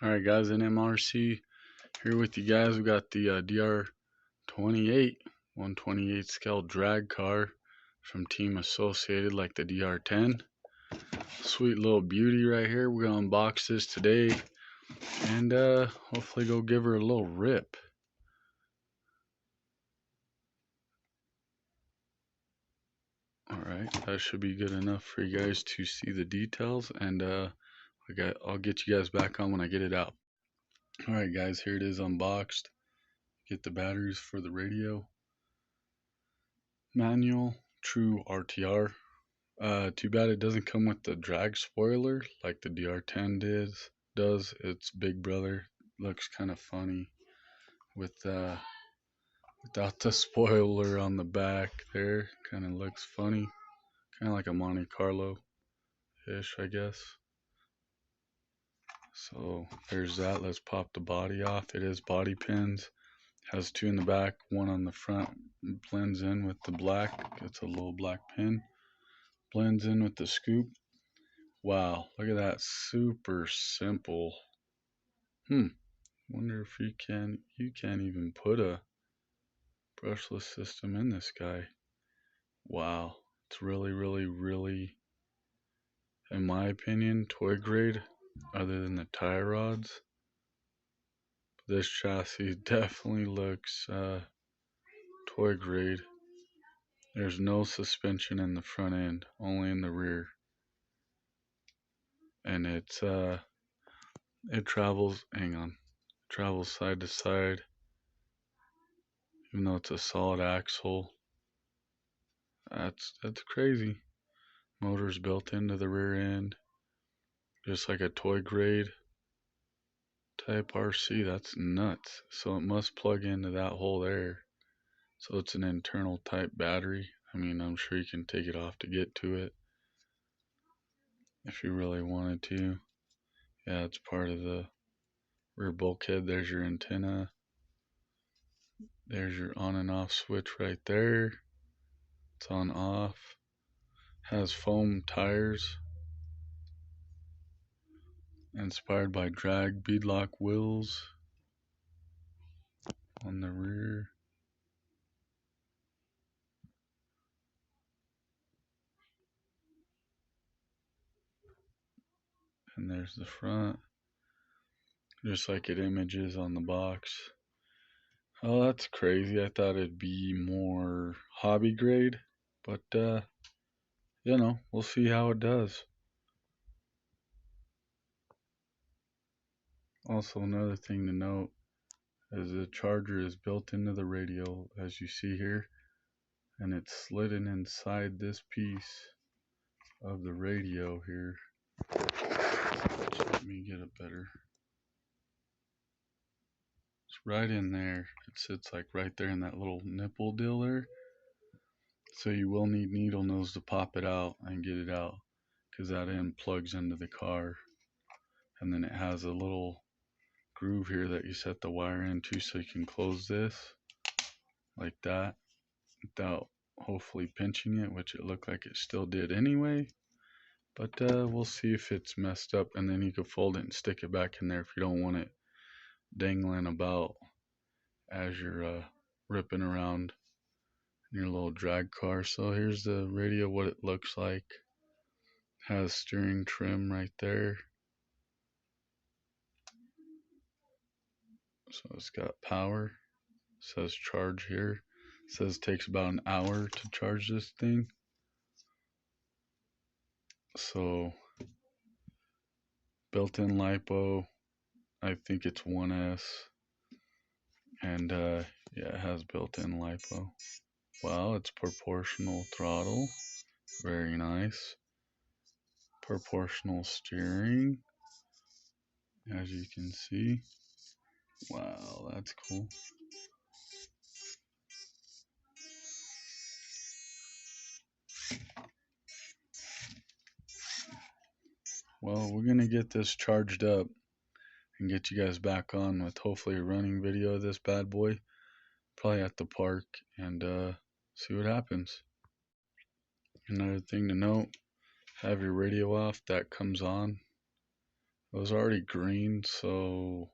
Alright guys, NMRC here with you guys. We got the DR28 128 scale drag car from Team Associated, like the DR10. Sweet little beauty right here. We're gonna unbox this today and hopefully go give her a little rip. Alright, that should be good enough for you guys to see the details, and I'll get you guys back on when I get it out. Alright guys, here it is unboxed. Get the batteries for the radio. Manual, true RTR. Too bad it doesn't come with the drag spoiler like the DR10 does. Its big brother looks kind of funny with without the spoiler on the back there. Kind of looks funny, kind of like a Monte Carlo ish, I guess. So there's that. Let's pop the body off. It is body pins. Has two in the back, one on the front. Blends in with the black. It's a little black pin. Blends in with the scoop. Wow, look at that. Super simple. Wonder if you can't even put a brushless system in this guy. Wow, it's really, in my opinion, toy grade, other than the tie rods. This chassis definitely looks toy grade. There's no suspension in the front end, only in the rear. And it travels, travels side to side, even though it's a solid axle. That's crazy. Motor's built into the rear end, just like a toy grade type RC. That's nuts. So it must plug into that hole there. So it's an internal type battery. I mean, I'm sure you can take it off to get to it if you really wanted to. Yeah, it's part of the rear bulkhead. There's your antenna. There's your on and off switch right there. It's on off. Has foam tires. Inspired by drag beadlock wheels on the rear. And there's the front, just like it images on the box. Oh, that's crazy. I thought it'd be more hobby grade, but you know, we'll see how it does. Also, another thing to note is the charger is built into the radio, as you see here, and it's slidden inside this piece of the radio here. Let me get it better. It's right in there. It sits like right there in that little nipple deal there. So you will need needle nose to pop it out and get it out, because that end plugs into the car. And then it has a little groove here that you set the wire into, so you can close this like that without hopefully pinching it, which it looked like it still did anyway. But we'll see if it's messed up, and then you can fold it and stick it back in there if you don't want it dangling about as you're ripping around in your little drag car. So here's the radio, what it looks like. Has steering trim right there. So it's got power. It says charge here. It says it takes about an hour to charge this thing. So built-in LiPo, I think it's 1S. And yeah, it has built-in LiPo. Wow, it's proportional throttle. Very nice. Proportional steering, as you can see. Wow, that's cool. Well, we're gonna get this charged up and get you guys back on with hopefully a running video of this bad boy, probably at the park, and see what happens. Another thing to note, have your radio off. That comes on It was already green, so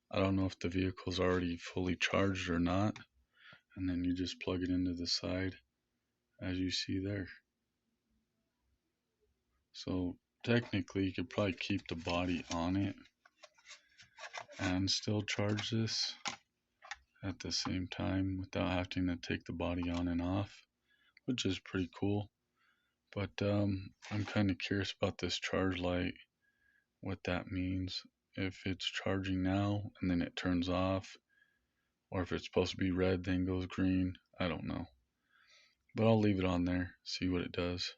I don't know if the vehicle's already fully charged or not. And then you just plug it into the side as you see there. So technically you could probably keep the body on it and still charge this at the same time without having to take the body on and off, which is pretty cool. But I'm kind of curious about this charge light, what that means. If it's charging now and then it turns off, or if it's supposed to be red then goes green, I don't know. But I'll leave it on there, see what it does.